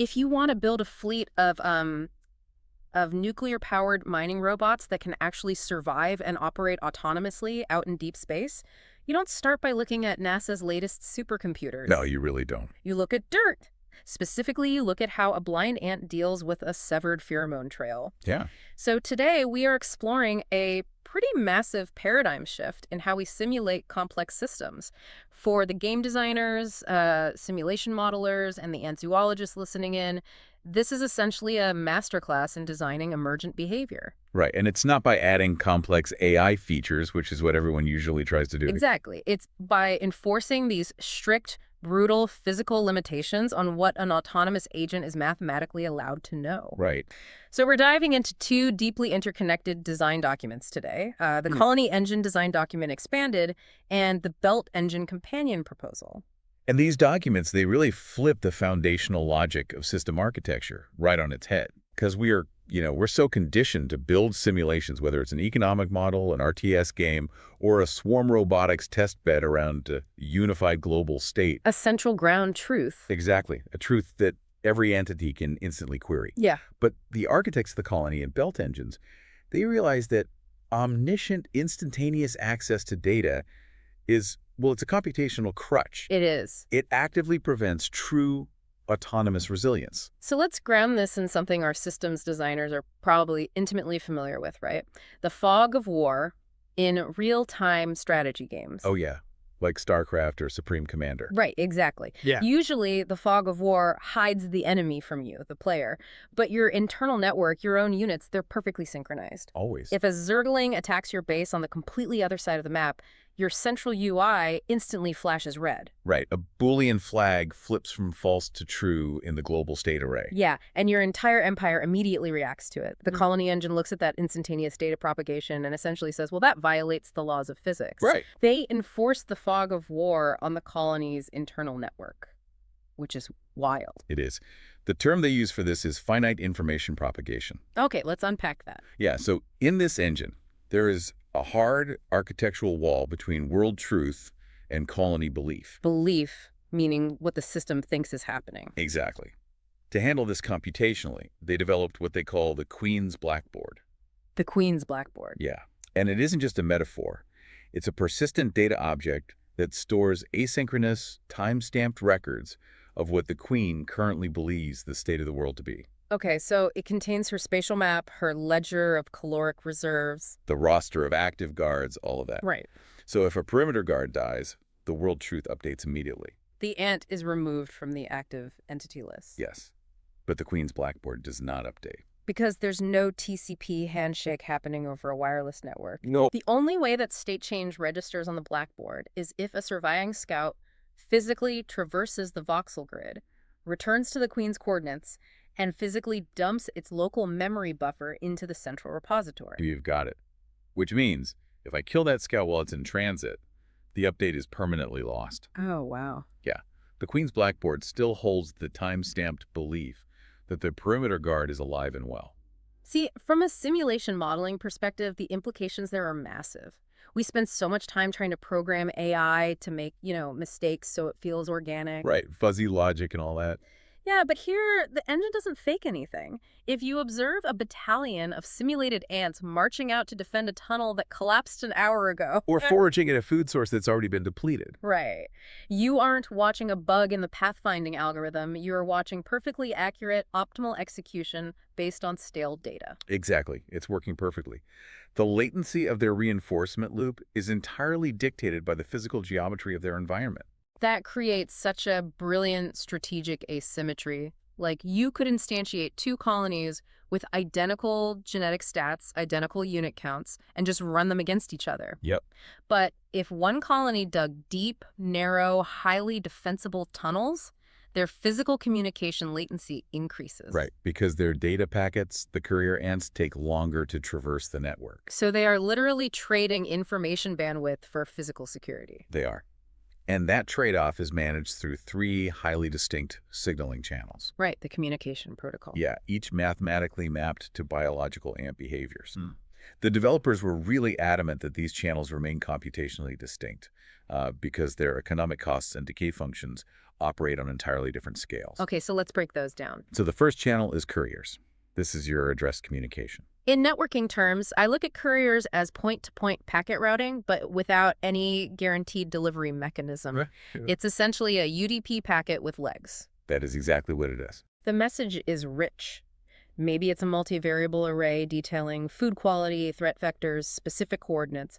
If you want to build a fleet of nuclear-powered mining robots that can actually survive and operate autonomously out in deep space, you don't start by looking at NASA's latest No, supercomputers. you really don't. You look at dirt. Specifically, you look at how a blind ant deals with a severed pheromone trail. Yeah. So today, we are exploring a pretty massive paradigm shift in how we simulate complex systems. For the game designers, simulation modelers, and the ant zoologists listening in, this is essentially a masterclass in designing emergent behavior. Right. And it's not by adding complex AI features, which is what everyone usually tries to do. Exactly. It's by enforcing these strict, brutal physical limitations on what an autonomous agent is mathematically allowed to know. Right. So we're diving into two deeply interconnected design documents today, the Colony Engine Design Document Expanded and the Belt Engine Companion Proposal. And these documents, they really flip the foundational logic of system architecture right on its head. Because we're so conditioned to build simulations, whether it's an economic model, an RTS game, or a swarm robotics test bed around a unified global state. A central ground truth. Exactly. A truth that every entity can instantly query. Yeah. But the architects of the colony and belt engines, they realized that omniscient, instantaneous access to data is, well, it's a computational crutch. It is. It actively prevents true autonomous resilience. So let's ground this in something our systems designers are probably intimately familiar with, right? The fog of war in real-time strategy games. Oh, yeah. Like StarCraft or Supreme Commander. Right, exactly. Yeah. Usually, the fog of war hides the enemy from you, the player. But your internal network, your own units, they're perfectly synchronized. Always. If a Zergling attacks your base on the completely other side of the map, your central UI instantly flashes red. Right. A Boolean flag flips from false to true in the global state array. Yeah, and your entire empire immediately reacts to it. The colony engine looks at that instantaneous data propagation and essentially says, well, that violates the laws of physics. Right. They enforce the fog of war on the colony's internal network, which is wild. It is. The term they use for this is finite information propagation. Okay, let's unpack that. Yeah, so in this engine, there is a hard architectural wall between world truth and colony belief. Belief, meaning what the system thinks is happening. Exactly. To handle this computationally, they developed what they call the Queen's Blackboard. The Queen's Blackboard. Yeah. And it isn't just a metaphor. It's a persistent data object that stores asynchronous, time-stamped records of what the Queen currently believes the state of the world to be. Okay, so it contains her spatial map, her ledger of caloric reserves. The roster of active guards, all of that. Right. So if a perimeter guard dies, the world truth updates immediately. The ant is removed from the active entity list. Yes. But the Queen's Blackboard does not update. Because there's no TCP handshake happening over a wireless network. No. The only way that state change registers on the blackboard is if a surviving scout physically traverses the voxel grid, returns to the Queen's coordinates, and physically dumps its local memory buffer into the central repository. You've got it. Which means, if I kill that scout while it's in transit, the update is permanently lost. Oh, wow. Yeah. The Queen's Blackboard still holds the time-stamped belief that the perimeter guard is alive and well. See, from a simulation modeling perspective, the implications there are massive. We spend so much time trying to program AI to make, mistakes so it feels organic. Right. Fuzzy logic and all that. Yeah, but here, the engine doesn't fake anything. If you observe a battalion of simulated ants marching out to defend a tunnel that collapsed an hour ago... Or foraging at a food source that's already been depleted. Right. You aren't watching a bug in the pathfinding algorithm. You are watching perfectly accurate, optimal execution based on stale data. Exactly. It's working perfectly. The latency of their reinforcement loop is entirely dictated by the physical geometry of their environment. That creates such a brilliant strategic asymmetry. Like, you could instantiate two colonies with identical genetic stats, identical unit counts, and just run them against each other. Yep. But if one colony dug deep, narrow, highly defensible tunnels, their physical communication latency increases. Right, because their data packets, the courier ants, take longer to traverse the network. So they are literally trading information bandwidth for physical security. They are. And that trade-off is managed through three highly distinct signaling channels. Right, the communication protocol. Yeah, each mathematically mapped to biological ant behaviors. The developers were really adamant that these channels remain computationally distinct because their economic costs and decay functions operate on entirely different scales. Okay, so let's break those down. So the first channel is couriers. This is your address communication. In networking terms, I look at couriers as point-to-point packet routing, but without any guaranteed delivery mechanism. Right. Yeah. It's essentially a UDP packet with legs. That is exactly what it is. The message is rich. Maybe it's a multivariable array detailing food quality, threat vectors, specific coordinates,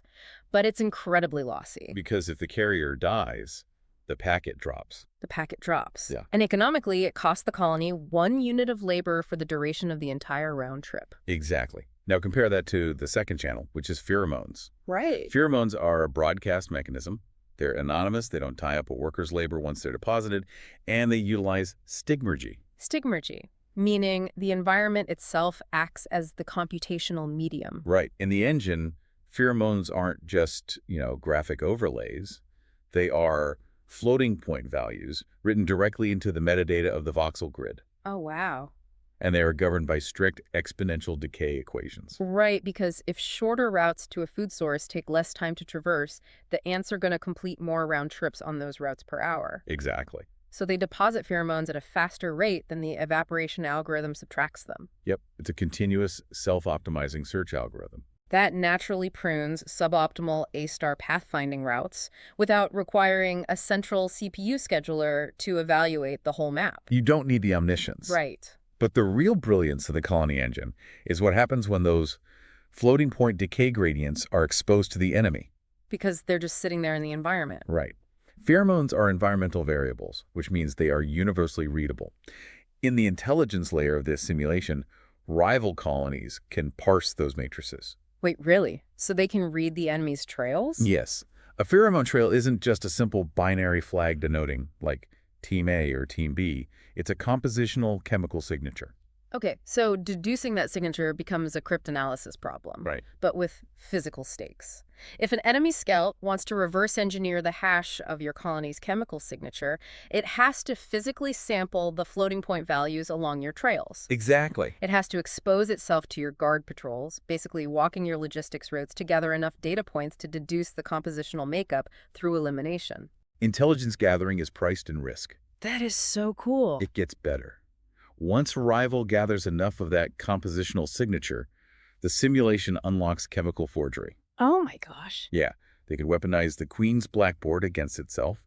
but it's incredibly lossy. Because if the carrier dies, the packet drops. The packet drops. Yeah. And economically, it costs the colony 1 unit of labor for the duration of the entire round trip. Exactly. Now compare that to the second channel, which is pheromones. Right. Pheromones are a broadcast mechanism. They're anonymous, they don't tie up a worker's labor once they're deposited, and they utilize stigmergy. Stigmergy, meaning the environment itself acts as the computational medium. Right. In the engine, pheromones aren't just, graphic overlays. They are floating point values written directly into the metadata of the voxel grid. Oh, wow. And they are governed by strict exponential decay equations. Right, because if shorter routes to a food source take less time to traverse, the ants are going to complete more round trips on those routes per hour. Exactly. So they deposit pheromones at a faster rate than the evaporation algorithm subtracts them. Yep. It's a continuous self-optimizing search algorithm. That naturally prunes suboptimal A-star pathfinding routes without requiring a central CPU scheduler to evaluate the whole map. You don't need the omniscience. Right. But the real brilliance of the colony engine is what happens when those floating point decay gradients are exposed to the enemy. Because they're just sitting there in the environment. Right. Pheromones are environmental variables, which means they are universally readable. In the intelligence layer of this simulation, rival colonies can parse those matrices. Wait, really? So they can read the enemy's trails? Yes. A pheromone trail isn't just a simple binary flag denoting, like, Team A or Team B. It's a compositional chemical signature. Okay, so deducing that signature becomes a cryptanalysis problem. Right. But with physical stakes. If an enemy scout wants to reverse engineer the hash of your colony's chemical signature, it has to physically sample the floating point values along your trails. Exactly. It has to expose itself to your guard patrols, basically walking your logistics routes to gather enough data points to deduce the compositional makeup through elimination. Intelligence gathering is priced in risk. That is so cool. It gets better. Once a rival gathers enough of that compositional signature, the simulation unlocks chemical forgery. Oh my gosh. Yeah, they could weaponize the Queen's blackboard against itself.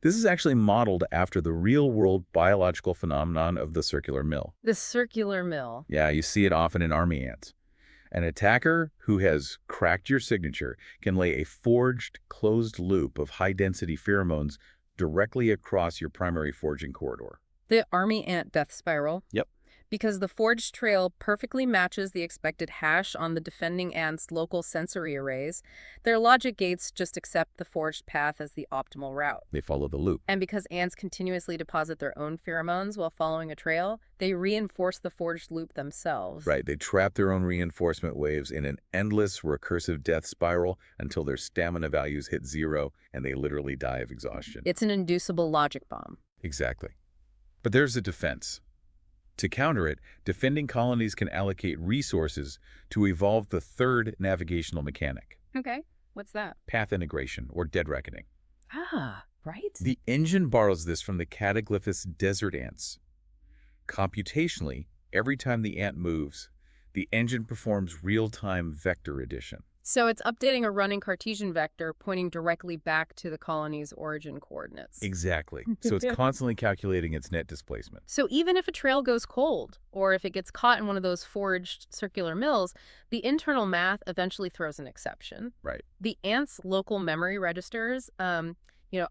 This is actually modeled after the real-world biological phenomenon of the circular mill. The circular mill. Yeah, you see it often in army ants. An attacker who has cracked your signature can lay a forged, closed loop of high-density pheromones directly across your primary forging corridor. The army ant death spiral. Yep. Because the forged trail perfectly matches the expected hash on the defending ant's local sensory arrays, their logic gates just accept the forged path as the optimal route. They follow the loop. And because ants continuously deposit their own pheromones while following a trail, they reinforce the forged loop themselves. Right, they trap their own reinforcement waves in an endless recursive death spiral until their stamina values hit 0 and they literally die of exhaustion. It's an inducible logic bomb. Exactly. But there's a defense. To counter it, defending colonies can allocate resources to evolve the third navigational mechanic. Okay, what's that? Path integration, or dead reckoning. Ah, right? The engine borrows this from the cataglyphous desert ants. Computationally, every time the ant moves, the engine performs real-time vector addition. So it's updating a running Cartesian vector pointing directly back to the colony's origin coordinates. Exactly. So it's constantly calculating its net displacement. So even if a trail goes cold, or if it gets caught in one of those forged circular mills, the internal math eventually throws an exception. Right. The ant's local memory registers, I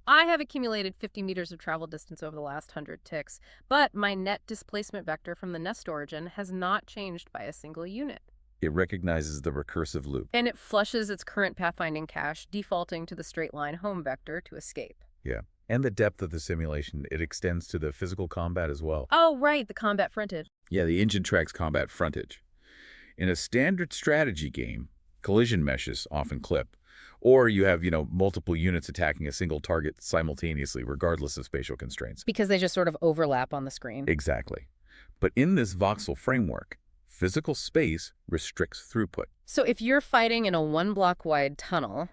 have accumulated 50 meters of travel distance over the last 100 ticks, but my net displacement vector from the nest origin has not changed by a single unit. It recognizes the recursive loop. And it flushes its current pathfinding cache, defaulting to the straight line home vector to escape. Yeah. And the depth of the simulation, it extends to the physical combat as well. Oh, right, the combat frontage. Yeah, the engine tracks combat frontage. In a standard strategy game, collision meshes often clip. Or you have, multiple units attacking a single target simultaneously, regardless of spatial constraints. Because they just sort of overlap on the screen. Exactly. But in this voxel framework, physical space restricts throughput. So if you're fighting in a one-block wide tunnel,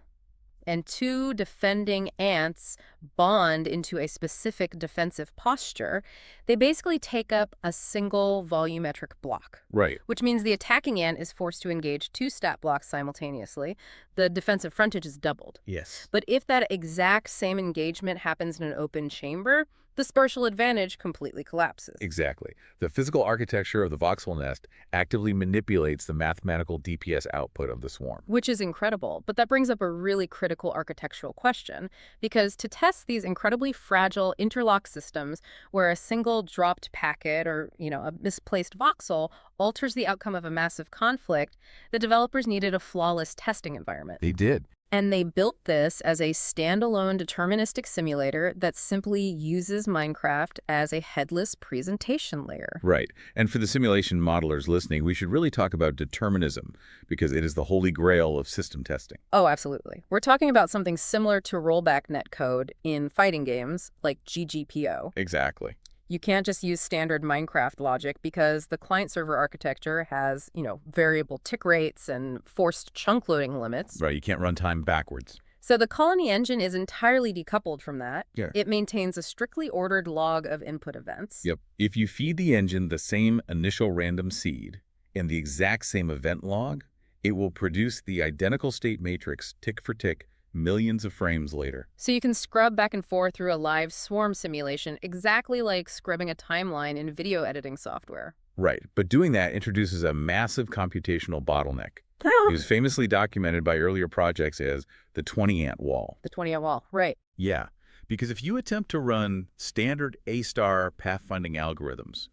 and two defending ants bond into a specific defensive posture, they basically take up a single volumetric block, Right. which means the attacking ant is forced to engage two stat blocks simultaneously. The defensive frontage is doubled. Yes. But if that exact same engagement happens in an open chamber, the spatial advantage completely collapses. Exactly. The physical architecture of the voxel nest actively manipulates the mathematical DPS output of the swarm. Which is incredible, but that brings up a really critical architectural question, because to test these incredibly fragile interlock systems where a single dropped packet or, a misplaced voxel alters the outcome of a massive conflict, the developers needed a flawless testing environment. They did. And they built this as a standalone deterministic simulator that simply uses Minecraft as a headless presentation layer. Right. And for the simulation modelers listening, we should really talk about determinism because it is the holy grail of system testing. Oh, absolutely. We're talking about something similar to rollback netcode in fighting games like GGPO. Exactly. You can't just use standard Minecraft logic because the client-server architecture has, variable tick rates and forced chunk loading limits. Right. You can't run time backwards. So the Colony engine is entirely decoupled from that. Yeah. It maintains a strictly ordered log of input events. Yep. If you feed the engine the same initial random seed and the exact same event log, it will produce the identical state matrix tick for tick millions of frames later. So you can scrub back and forth through a live swarm simulation exactly like scrubbing a timeline in video editing software. Right. But doing that introduces a massive computational bottleneck. It was famously documented by earlier projects as the 20-ant wall. The 20-ant wall, right. Yeah, because if you attempt to run standard A-star pathfinding algorithms,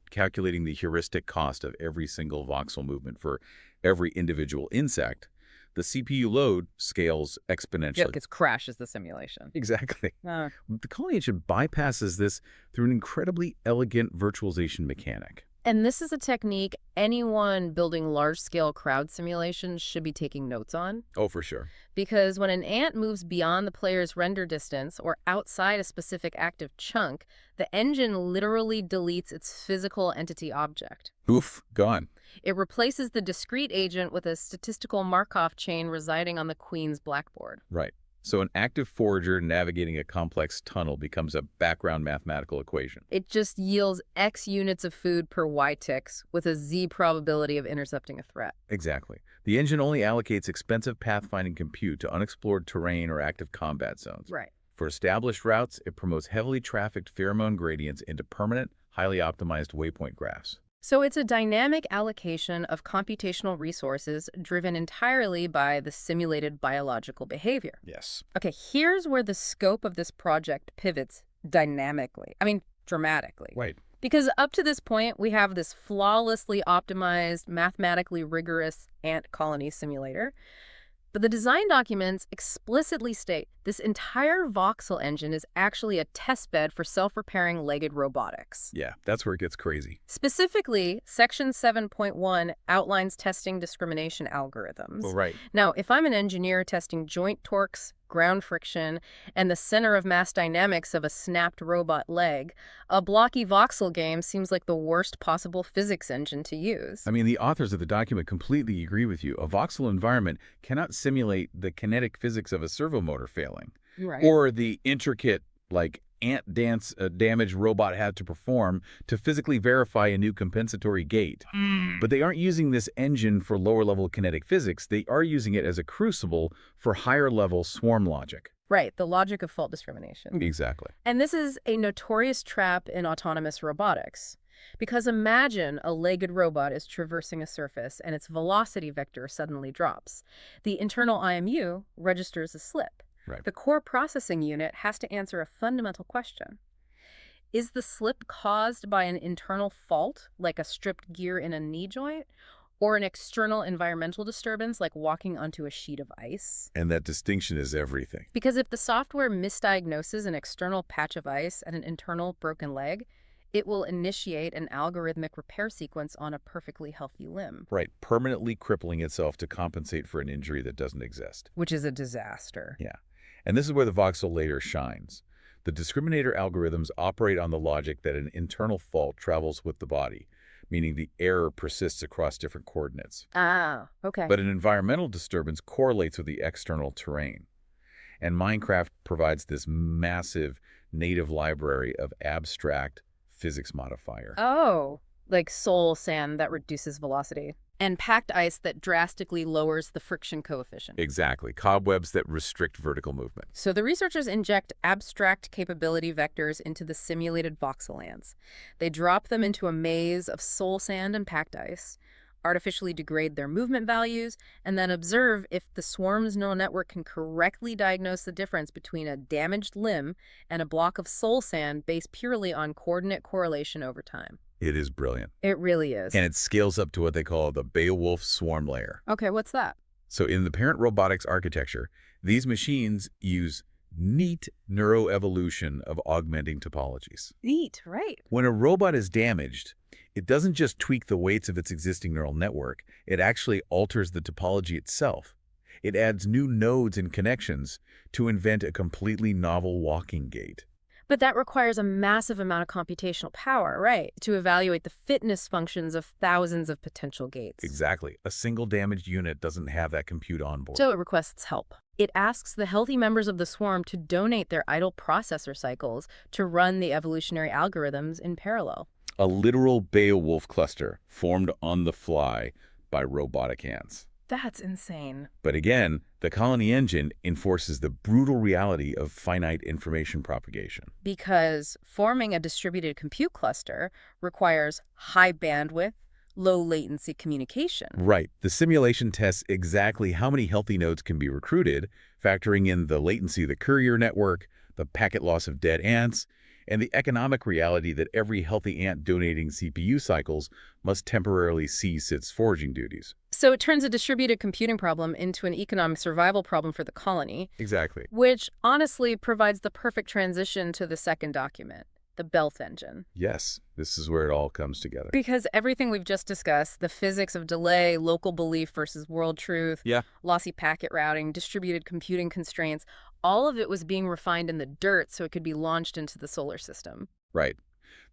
calculating the heuristic cost of every single voxel movement for every individual insect, the CPU load scales exponentially. Yeah, it crashes the simulation. Exactly. Uh, The Colony engine bypasses this through an incredibly elegant virtualization mechanic. And this is a technique anyone building large-scale crowd simulations should be taking notes on. Oh, for sure. Because when an ant moves beyond the player's render distance or outside a specific active chunk, the engine literally deletes its physical entity object. Oof, gone. It replaces the discrete agent with a statistical Markov chain residing on the queen's blackboard. Right. So an active forager navigating a complex tunnel becomes a background mathematical equation. It just yields X units of food per Y ticks with a Z probability of intercepting a threat. Exactly. The engine only allocates expensive pathfinding compute to unexplored terrain or active combat zones. Right. For established routes, it promotes heavily trafficked pheromone gradients into permanent, highly optimized waypoint graphs. So it's a dynamic allocation of computational resources driven entirely by the simulated biological behavior. Yes. Okay, here's where the scope of this project pivots dynamically. I mean, dramatically. Right. Because up to this point, we have this flawlessly optimized, mathematically rigorous ant colony simulator. But the design documents explicitly state this entire voxel engine is actually a testbed for self-repairing legged robotics. Yeah, that's where it gets crazy. Specifically, Section 7.1 outlines testing discrimination algorithms. Well, right. Now, if I'm an engineer testing joint torques, ground friction, and the center of mass dynamics of a snapped robot leg, a blocky voxel game seems like the worst possible physics engine to use. I mean, the authors of the document completely agree with you. A voxel environment cannot simulate the kinetic physics of a servomotor failing. Right. Or the intricate, ant dance a damaged robot had to perform to physically verify a new compensatory gate. But they aren't using this engine for lower-level kinetic physics. They are using it as a crucible for higher-level swarm logic. Right, the logic of fault discrimination. Exactly. And this is a notorious trap in autonomous robotics. Because imagine a legged robot is traversing a surface and its velocity vector suddenly drops. The internal IMU registers a slip. Right. The core processing unit has to answer a fundamental question. Is the slip caused by an internal fault, like a stripped gear in a knee joint, or an external environmental disturbance, like walking onto a sheet of ice? And that distinction is everything. Because if the software misdiagnoses an external patch of ice and an internal broken leg, it will initiate an algorithmic repair sequence on a perfectly healthy limb. Right, permanently crippling itself to compensate for an injury that doesn't exist. Which is a disaster. Yeah. And this is where the voxel layer shines. The discriminator algorithms operate on the logic that an internal fault travels with the body, meaning the error persists across different coordinates. Ah, okay. But an environmental disturbance correlates with the external terrain. And Minecraft provides this massive native library of abstract physics modifier. Oh, like soul sand that reduces velocity. And packed ice that drastically lowers the friction coefficient. Exactly. Cobwebs that restrict vertical movement. So the researchers inject abstract capability vectors into the simulated voxellands. They drop them into a maze of soul sand and packed ice, artificially degrade their movement values, and then observe if the swarm's neural network can correctly diagnose the difference between a damaged limb and a block of soul sand based purely on coordinate correlation over time. It is brilliant. It really is. And it scales up to what they call the Beowulf swarm layer. Okay, what's that? So in the parent robotics architecture, these machines use neat neuroevolution of augmenting topologies. Neat, right. When a robot is damaged, it doesn't just tweak the weights of its existing neural network, it actually alters the topology itself. It adds new nodes and connections to invent a completely novel walking gait. But that requires a massive amount of computational power, right, to evaluate the fitness functions of thousands of potential gates. Exactly. A single damaged unit doesn't have that compute on board. So it requests help. It asks the healthy members of the swarm to donate their idle processor cycles to run the evolutionary algorithms in parallel. A literal Beowulf cluster formed on the fly by robotic hands. That's insane. But again, the colony engine enforces the brutal reality of finite information propagation. Because forming a distributed compute cluster requires high bandwidth, low latency communication. Right. The simulation tests exactly how many healthy nodes can be recruited, factoring in the latency of the courier network, the packet loss of dead ants, and the economic reality that every healthy ant donating CPU cycles must temporarily cease its foraging duties. So it turns a distributed computing problem into an economic survival problem for the colony. Exactly. Which honestly provides the perfect transition to the second document, the Belt engine. Yes, this is where it all comes together. Because everything we've just discussed, the physics of delay, local belief versus world truth, lossy packet routing, distributed computing constraints, all of it was being refined in the dirt so it could be launched into the solar system. Right.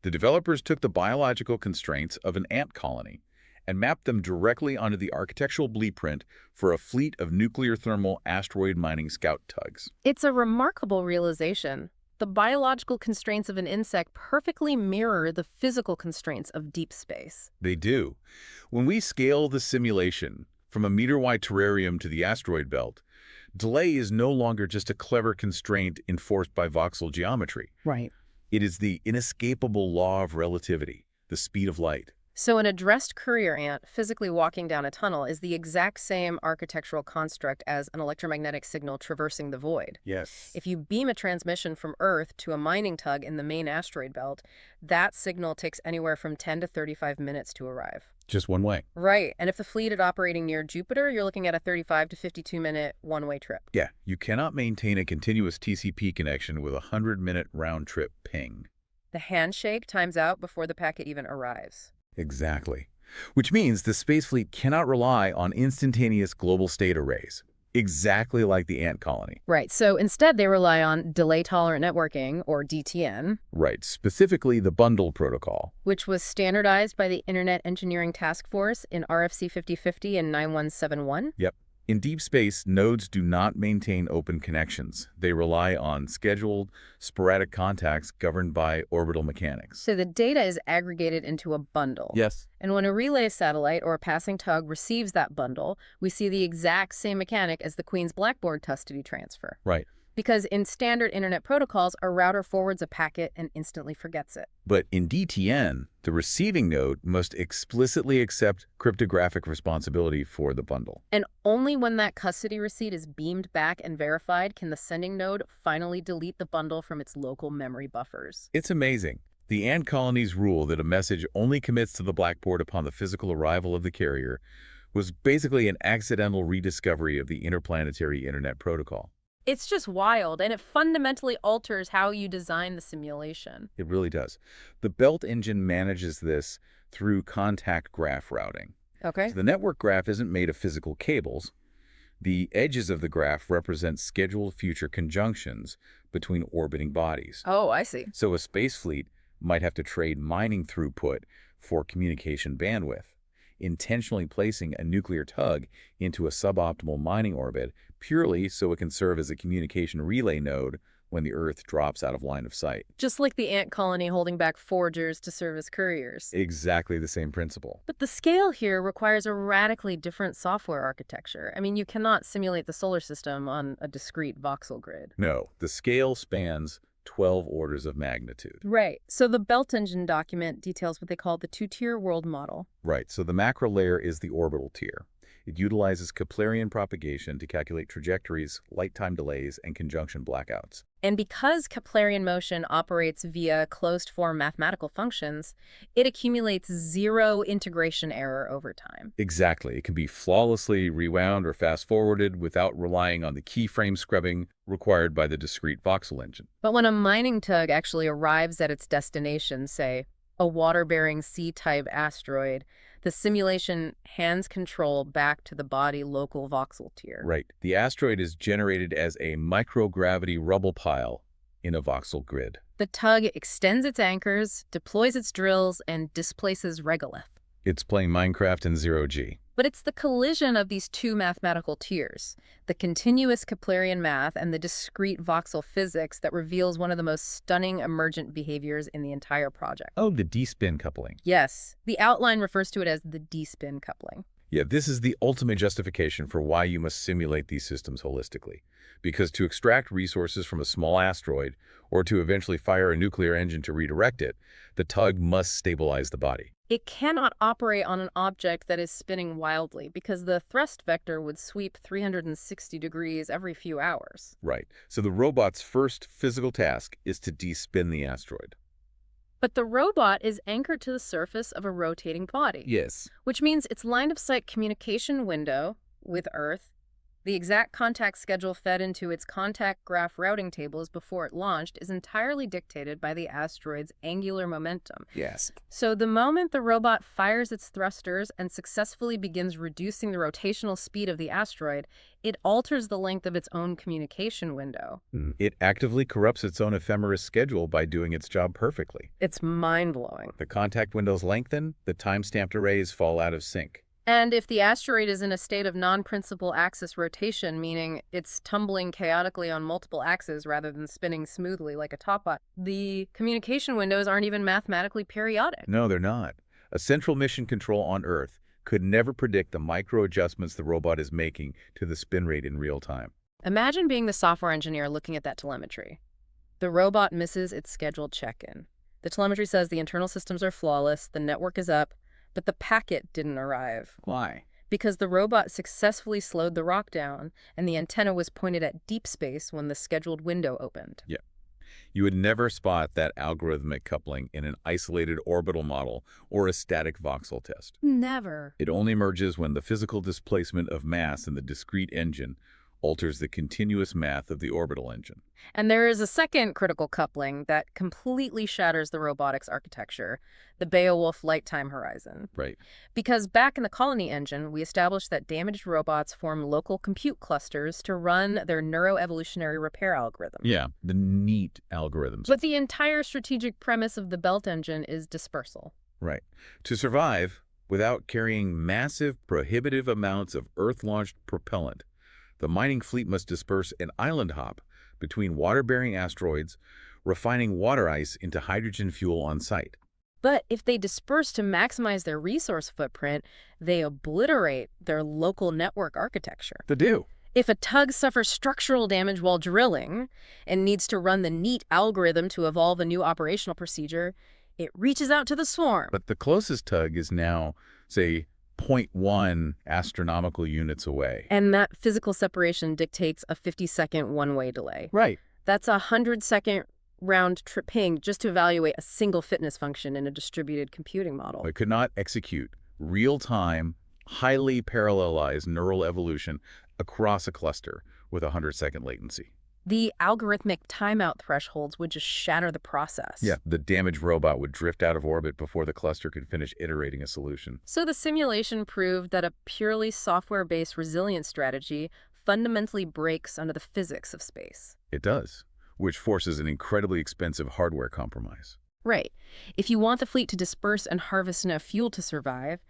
The developers took the biological constraints of an ant colony and mapped them directly onto the architectural blueprint for a fleet of nuclear thermal asteroid mining scout tugs. It's a remarkable realization. The biological constraints of an insect perfectly mirror the physical constraints of deep space. They do. When we scale the simulation from a meter-wide terrarium to the asteroid belt, delay is no longer just a clever constraint enforced by voxel geometry. Right. It is the inescapable law of relativity, the speed of light. So an addressed courier ant physically walking down a tunnel is the exact same architectural construct as an electromagnetic signal traversing the void. Yes. If you beam a transmission from Earth to a mining tug in the main asteroid belt, that signal takes anywhere from 10 to 35 minutes to arrive. Just one way. Right. And if the fleet is operating near Jupiter, you're looking at a 35 to 52-minute one-way trip. Yeah, you cannot maintain a continuous TCP connection with a 100-minute round-trip ping. The handshake times out before the packet even arrives. Exactly. Which means the space fleet cannot rely on instantaneous global state arrays, exactly like the ant colony. Right. So instead, they rely on delay-tolerant networking, or DTN. Right. Specifically, the bundle protocol. Which was standardized by the Internet Engineering Task Force in RFC 5050 and 9171. Yep. In deep space, nodes do not maintain open connections. They rely on scheduled, sporadic contacts governed by orbital mechanics. So the data is aggregated into a bundle. Yes. And when a relay satellite or a passing tug receives that bundle, we see the exact same mechanic as the Queen's Blackboard custody transfer. Right. Because in standard internet protocols, a router forwards a packet and instantly forgets it. But in DTN, the receiving node must explicitly accept cryptographic responsibility for the bundle. And only when that custody receipt is beamed back and verified can the sending node finally delete the bundle from its local memory buffers. It's amazing. The ant colony's rule that a message only commits to the blackboard upon the physical arrival of the carrier was basically an accidental rediscovery of the interplanetary internet protocol. It's just wild, and it fundamentally alters how you design the simulation. It really does. The Belt engine manages this through contact graph routing. Okay. So the network graph isn't made of physical cables. The edges of the graph represent scheduled future conjunctions between orbiting bodies. Oh, I see. So a space fleet might have to trade mining throughput for communication bandwidth, intentionally placing a nuclear tug into a suboptimal mining orbit purely so it can serve as a communication relay node when the Earth drops out of line of sight. Just like the ant colony holding back foragers to serve as couriers. Exactly the same principle. But the scale here requires a radically different software architecture. I mean, you cannot simulate the solar system on a discrete voxel grid. No, the scale spans 12 orders of magnitude. Right. So the Belt Engine document details what they call the two-tier world model. Right, so the macro layer is the orbital tier. It utilizes Keplerian propagation to calculate trajectories, light time delays, and conjunction blackouts. And because Keplerian motion operates via closed-form mathematical functions, it accumulates zero integration error over time. Exactly. It can be flawlessly rewound or fast-forwarded without relying on the keyframe scrubbing required by the discrete voxel engine. But when a mining tug actually arrives at its destination, say, a water-bearing C-type asteroid, the simulation hands control back to the body local voxel tier. Right. The asteroid is generated as a microgravity rubble pile in a voxel grid. The tug extends its anchors, deploys its drills, and displaces regolith. It's playing Minecraft in zero-G. But it's the collision of these two mathematical tiers, the continuous Keplerian math and the discrete voxel physics, that reveals one of the most stunning emergent behaviors in the entire project. Oh, the D-spin coupling. Yes, the outline refers to it as the D-spin coupling. Yeah, this is the ultimate justification for why you must simulate these systems holistically. Because to extract resources from a small asteroid, or to eventually fire a nuclear engine to redirect it, the tug must stabilize the body. It cannot operate on an object that is spinning wildly because the thrust vector would sweep 360 degrees every few hours. Right. So the robot's first physical task is to de-spin the asteroid. But the robot is anchored to the surface of a rotating body. Yes. Which means its line-of-sight communication window with Earth, the exact contact schedule fed into its contact graph routing tables before it launched, is entirely dictated by the asteroid's angular momentum. Yes. So the moment the robot fires its thrusters and successfully begins reducing the rotational speed of the asteroid, it alters the length of its own communication window. It actively corrupts its own ephemeris schedule by doing its job perfectly. It's mind-blowing. The contact windows lengthen, the time-stamped arrays fall out of sync. And if the asteroid is in a state of non-principal axis rotation, meaning it's tumbling chaotically on multiple axes rather than spinning smoothly like a topbot, the communication windows aren't even mathematically periodic. No, they're not. A central mission control on Earth could never predict the micro-adjustments the robot is making to the spin rate in real time. Imagine being the software engineer looking at that telemetry. The robot misses its scheduled check-in. The telemetry says the internal systems are flawless, the network is up, but the packet didn't arrive. Why? Because the robot successfully slowed the rock down, and the antenna was pointed at deep space when the scheduled window opened. Yeah. You would never spot that algorithmic coupling in an isolated orbital model or a static voxel test. Never. It only emerges when the physical displacement of mass in the discrete engine alters the continuous math of the orbital engine. And there is a second critical coupling that completely shatters the robotics architecture, the Beowulf light time horizon. Right. Because back in the colony engine, we established that damaged robots form local compute clusters to run their neuroevolutionary repair algorithm. Yeah, the neat algorithms. But the entire strategic premise of the Belt Engine is dispersal. Right. To survive without carrying massive, prohibitive amounts of Earth-launched propellant, the mining fleet must disperse and island hop between water-bearing asteroids, refining water ice into hydrogen fuel on site. But if they disperse to maximize their resource footprint, they obliterate their local network architecture. They do. If a tug suffers structural damage while drilling and needs to run the neat algorithm to evolve a new operational procedure, it reaches out to the swarm. But the closest tug is now, say, zero point 0.1 astronomical units away. And that physical separation dictates a 50-second one-way delay. Right. That's a 100-second round-trip ping just to evaluate a single fitness function in a distributed computing model. It could not execute real-time, highly parallelized neural evolution across a cluster with a 100-second latency. The algorithmic timeout thresholds would just shatter the process. Yeah, the damaged robot would drift out of orbit before the cluster could finish iterating a solution. So the simulation proved that a purely software-based resilience strategy fundamentally breaks under the physics of space. It does, which forces an incredibly expensive hardware compromise. Right. If you want the fleet to disperse and harvest enough fuel to survive,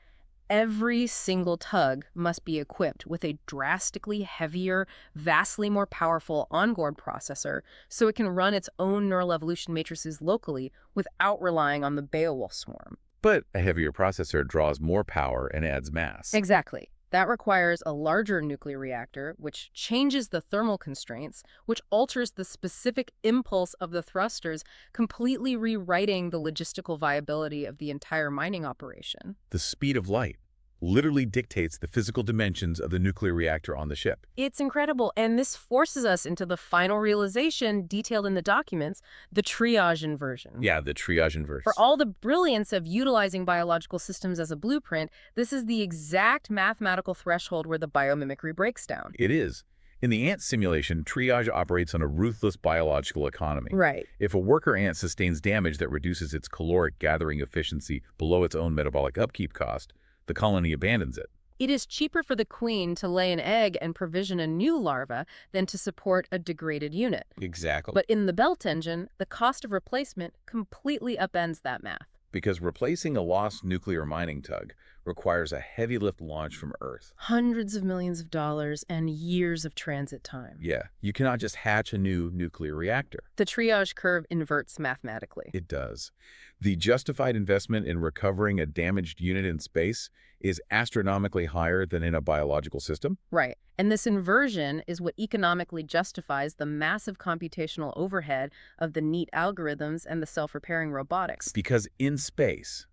every single tug must be equipped with a drastically heavier, vastly more powerful onboard processor so it can run its own neural evolution matrices locally without relying on the Beowulf swarm. But a heavier processor draws more power and adds mass. Exactly. That requires a larger nuclear reactor, which changes the thermal constraints, which alters the specific impulse of the thrusters, completely rewriting the logistical viability of the entire mining operation. The speed of light literally dictates the physical dimensions of the nuclear reactor on the ship. It's incredible, and this forces us into the final realization detailed in the documents, the triage inversion. Yeah, the triage inverse. For all the brilliance of utilizing biological systems as a blueprint, this is the exact mathematical threshold where the biomimicry breaks down. It is. In the ant simulation, triage operates on a ruthless biological economy. Right. If a worker ant sustains damage that reduces its caloric gathering efficiency below its own metabolic upkeep cost, the colony abandons it. It is cheaper for the queen to lay an egg and provision a new larva than to support a degraded unit. Exactly. But in the belt engine, the cost of replacement completely upends that math. Because replacing a lost nuclear mining tug requires a heavy lift launch from Earth. Hundreds of millions of dollars and years of transit time. Yeah, you cannot just hatch a new nuclear reactor. The triage curve inverts mathematically. It does. The justified investment in recovering a damaged unit in space is astronomically higher than in a biological system. Right. And this inversion is what economically justifies the massive computational overhead of the neat algorithms and the self-repairing robotics. Because in space,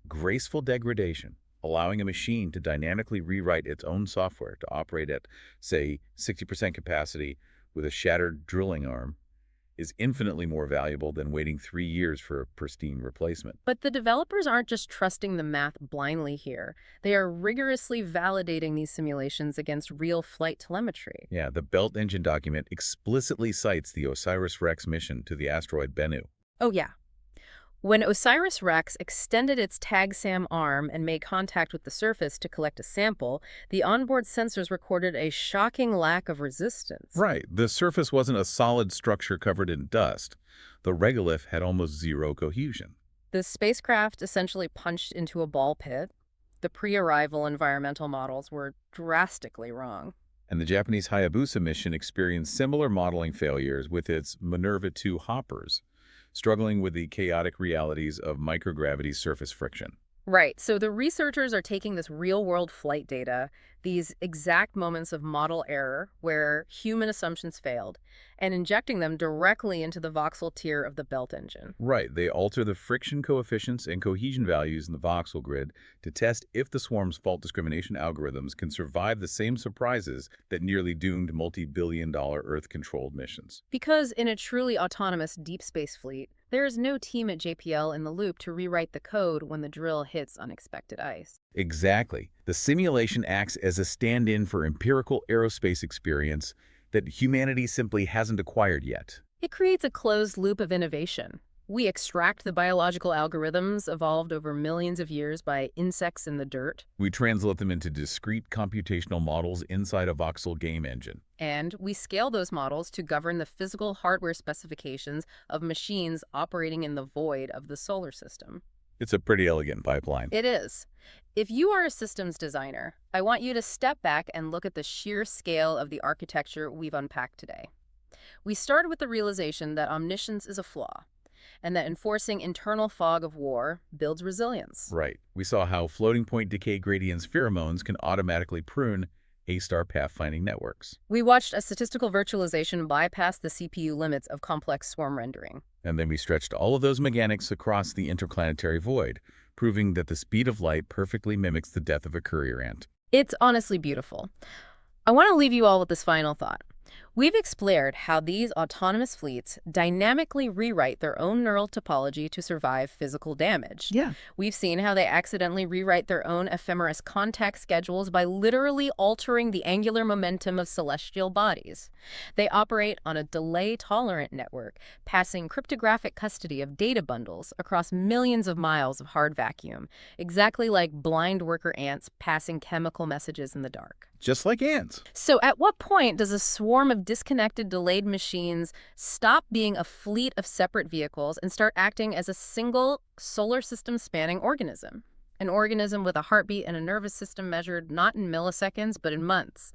graceful degradation, allowing a machine to dynamically rewrite its own software to operate at, say, 60% capacity with a shattered drilling arm, is infinitely more valuable than waiting 3 years for a pristine replacement. But the developers aren't just trusting the math blindly here. They are rigorously validating these simulations against real flight telemetry. Yeah, the Belt Engine document explicitly cites the OSIRIS-REx mission to the asteroid Bennu. Oh, yeah. When OSIRIS-REx extended its TAG-SAM arm and made contact with the surface to collect a sample, the onboard sensors recorded a shocking lack of resistance. Right. The surface wasn't a solid structure covered in dust. The regolith had almost zero cohesion. The spacecraft essentially punched into a ball pit. The pre-arrival environmental models were drastically wrong. And the Japanese Hayabusa mission experienced similar modeling failures with its Minerva II hoppers, struggling with the chaotic realities of microgravity surface friction. Right. So the researchers are taking this real-world flight data, these exact moments of model error where human assumptions failed, and injecting them directly into the voxel tier of the belt engine. Right. They alter the friction coefficients and cohesion values in the voxel grid to test if the swarm's fault discrimination algorithms can survive the same surprises that nearly doomed multi-billion-dollar Earth-controlled missions. Because in a truly autonomous deep space fleet, there is no team at JPL in the loop to rewrite the code when the drill hits unexpected ice. Exactly. The simulation acts as a stand-in for empirical aerospace experience that humanity simply hasn't acquired yet. It creates a closed loop of innovation. We extract the biological algorithms evolved over millions of years by insects in the dirt. We translate them into discrete computational models inside a voxel game engine. And we scale those models to govern the physical hardware specifications of machines operating in the void of the solar system. It's a pretty elegant pipeline. It is. If you are a systems designer, I want you to step back and look at the sheer scale of the architecture we've unpacked today. We started with the realization that omniscience is a flaw, and that enforcing internal fog of war builds resilience. Right. We saw how floating point decay gradients pheromones can automatically prune A-star pathfinding networks. We watched a statistical virtualization bypass the CPU limits of complex swarm rendering. And then we stretched all of those mechanics across the interplanetary void, proving that the speed of light perfectly mimics the death of a courier ant. It's honestly beautiful. I want to leave you all with this final thought. We've explored how these autonomous fleets dynamically rewrite their own neural topology to survive physical damage. Yeah. We've seen how they accidentally rewrite their own ephemeris contact schedules by literally altering the angular momentum of celestial bodies. They operate on a delay-tolerant network, passing cryptographic custody of data bundles across millions of miles of hard vacuum, exactly like blind worker ants passing chemical messages in the dark. Just like ants. So at what point does a swarm of disconnected, delayed machines stop being a fleet of separate vehicles and start acting as a single solar system spanning organism. An organism with a heartbeat and a nervous system measured not in milliseconds, but in months.